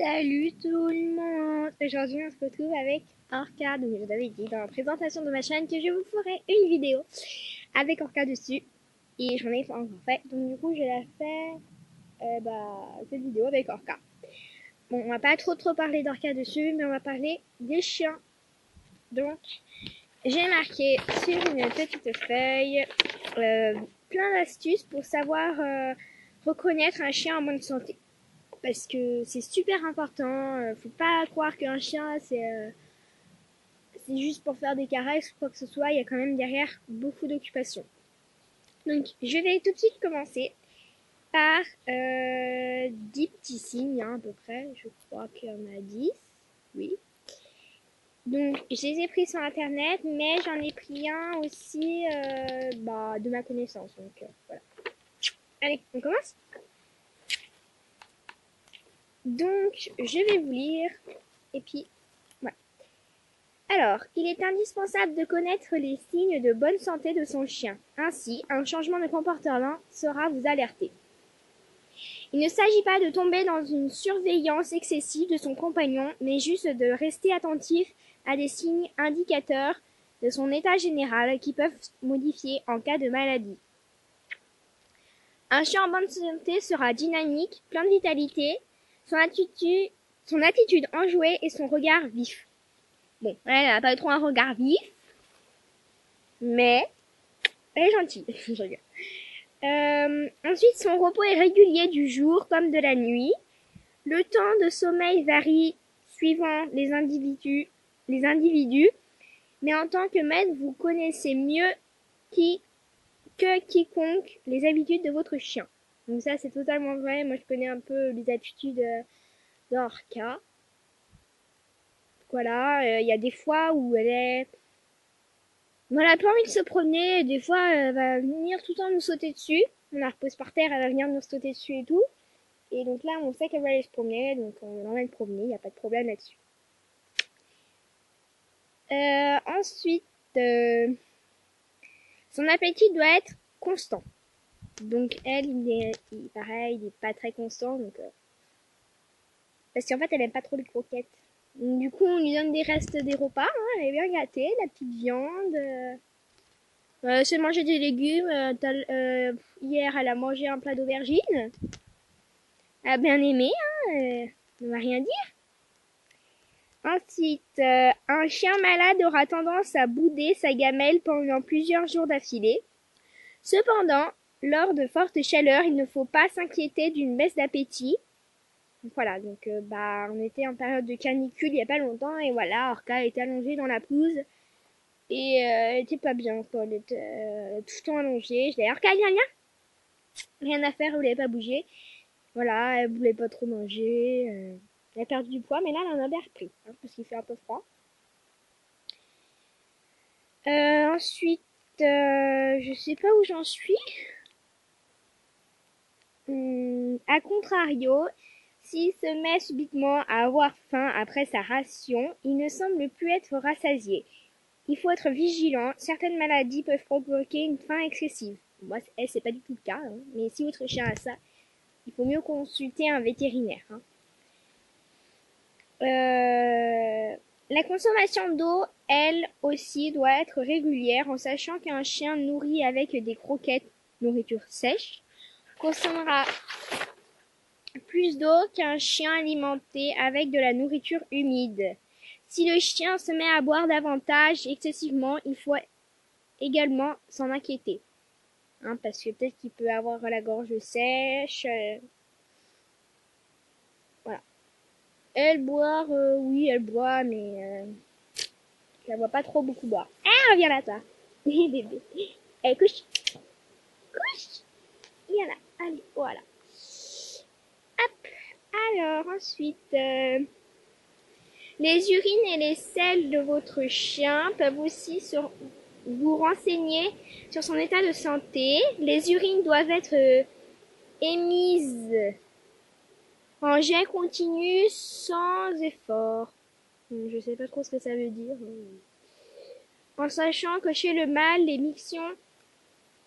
Salut tout le monde! Aujourd'hui on se retrouve avec Orca. Donc je vous avais dit dans la présentation de ma chaîne que je vous ferai une vidéo avec Orca dessus. Et j'en ai pas encore fait. Donc du coup je la fais cette vidéo avec Orca. Bon, on va pas trop parler d'Orca dessus, mais on va parler des chiens. Donc j'ai marqué sur une petite feuille plein d'astuces pour savoir reconnaître un chien en bonne santé. Parce que c'est super important. Faut pas croire qu'un chien c'est juste pour faire des caresses ou quoi que ce soit. Il y a quand même derrière beaucoup d'occupations. Donc je vais tout de suite commencer par 10 petits signes à peu près. Je crois qu'il y en a 10. Oui. Donc je les ai pris sur internet, mais j'en ai pris un aussi de ma connaissance. Donc voilà. Allez, on commence. Donc je vais vous lire et puis voilà. Alors, il est indispensable de connaître les signes de bonne santé de son chien. Ainsi, un changement de comportement saura vous alerter. Il ne s'agit pas de tomber dans une surveillance excessive de son compagnon, mais juste de rester attentif à des signes indicateurs de son état général qui peuvent modifier en cas de maladie. Un chien en bonne santé sera dynamique, plein de vitalité, son attitude enjouée et son regard vif. Bon, elle n'a pas trop un regard vif, mais elle est gentille. Je rigole. Ensuite, son repos est régulier du jour comme de la nuit. Le temps de sommeil varie suivant les individus, mais en tant que maître, vous connaissez mieux que quiconque les habitudes de votre chien. Donc ça, c'est totalement vrai. Moi, je connais un peu les attitudes d'Orca. Voilà, y a des fois où elle a pas envie de se promener. Des fois, elle va venir tout le temps nous sauter dessus. On la repose par terre, elle va venir nous sauter dessus et tout. Et donc là, on sait qu'elle va aller se promener, donc on l'emmène promener, il n'y a pas de problème là-dessus. Ensuite, son appétit doit être constant. Donc elle, pareil, il n'est pas très constant, donc parce qu'en fait, elle n'aime pas trop les croquettes. Donc, du coup, on lui donne des restes des repas, hein, elle est bien gâtée, la petite viande. C'est manger des légumes. Hier, elle a mangé un plat d'aubergine. Elle a bien aimé, hein, on ne va rien dire. Ensuite, un chien malade aura tendance à bouder sa gamelle pendant plusieurs jours d'affilée. Cependant, lors de fortes chaleurs, il ne faut pas s'inquiéter d'une baisse d'appétit. Voilà, donc on était en période de canicule il n'y a pas longtemps et voilà, Orca était allongée dans la pelouse et elle était pas bien, quoi. Elle était tout le temps allongée. Je disais, Orca, viens, rien à faire, elle voulait pas bouger. Voilà, elle voulait pas trop manger. Elle a perdu du poids, mais là, elle en a bien repris, hein, parce qu'il fait un peu froid. Ensuite, je sais pas où j'en suis. À contrario, s'il se met subitement à avoir faim après sa ration, il ne semble plus être rassasié. Il faut être vigilant, certaines maladies peuvent provoquer une faim excessive. Moi, c'est pas du tout le cas, hein, mais si votre chien a ça, il faut mieux consulter un vétérinaire. Hein. La consommation d'eau, elle aussi, doit être régulière en sachant qu'un chien nourri avec des croquettes, nourriture sèche, consommera plus d'eau qu'un chien alimenté avec de la nourriture humide. Si le chien se met à boire davantage excessivement, il faut également s'en inquiéter. Hein, parce que peut-être qu'il peut avoir la gorge sèche. Voilà. Elle boire, oui, elle boit, mais je la vois pas trop beaucoup boire. Ah, reviens là, toi. Bébé. Allez, couche. Couche. Il y en a. Allez, voilà. Hop. Alors, ensuite, les urines et les selles de votre chien peuvent aussi vous renseigner sur son état de santé. Les urines doivent être émises en jet continu sans effort. Je sais pas trop ce que ça veut dire. En sachant que chez le mâle, les mictions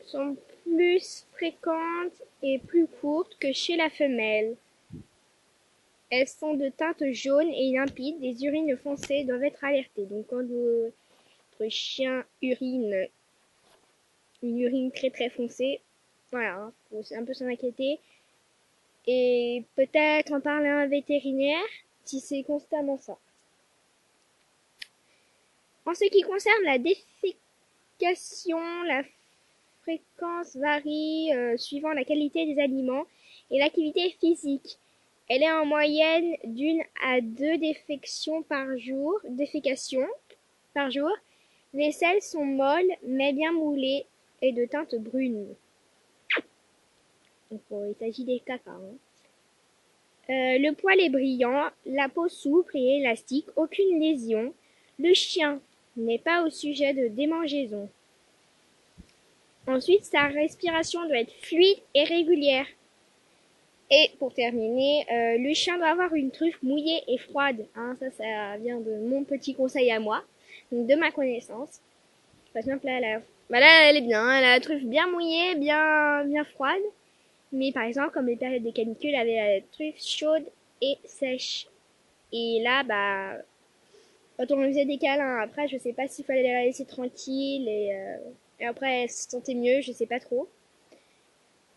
sont plus fréquentes et plus courtes que chez la femelle. elles sont de teinte jaune et limpide. Les urines foncées doivent être alertées. Donc quand votre chien urine une urine très très foncée, voilà, hein, faut un peu s'en inquiéter. Et peut-être en parler à un vétérinaire si c'est constamment ça. En ce qui concerne la défécation, la fréquence varie suivant la qualité des aliments et l'activité physique. Elle est en moyenne d'une à deux défécations par jour. Les selles sont molles mais bien moulées et de teinte brune. Donc il s'agit des caca. Hein. Le poil est brillant, la peau souple et élastique, aucune lésion. Le chien n'est pas au sujet de démangeaison. Ensuite, sa respiration doit être fluide et régulière. Et pour terminer, le chien doit avoir une truffe mouillée et froide. Hein, ça vient de mon petit conseil à moi, donc de ma connaissance. Par exemple, là, elle est bien. Elle a la truffe bien mouillée, bien froide. Mais par exemple, comme les périodes de canicule, elle avait la truffe chaude et sèche. Et là, bah, quand on faisait des câlins, après, je sais pas s'il fallait la laisser tranquille et après, elle se sentait mieux, je sais pas trop.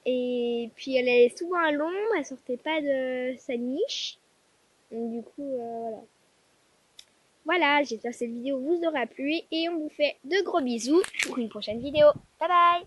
Et puis, elle est souvent à l'ombre, elle sortait pas de sa niche. Donc, du coup, voilà. Voilà, j'espère que cette vidéo vous aura plu et on vous fait de gros bisous pour une prochaine vidéo. Bye bye!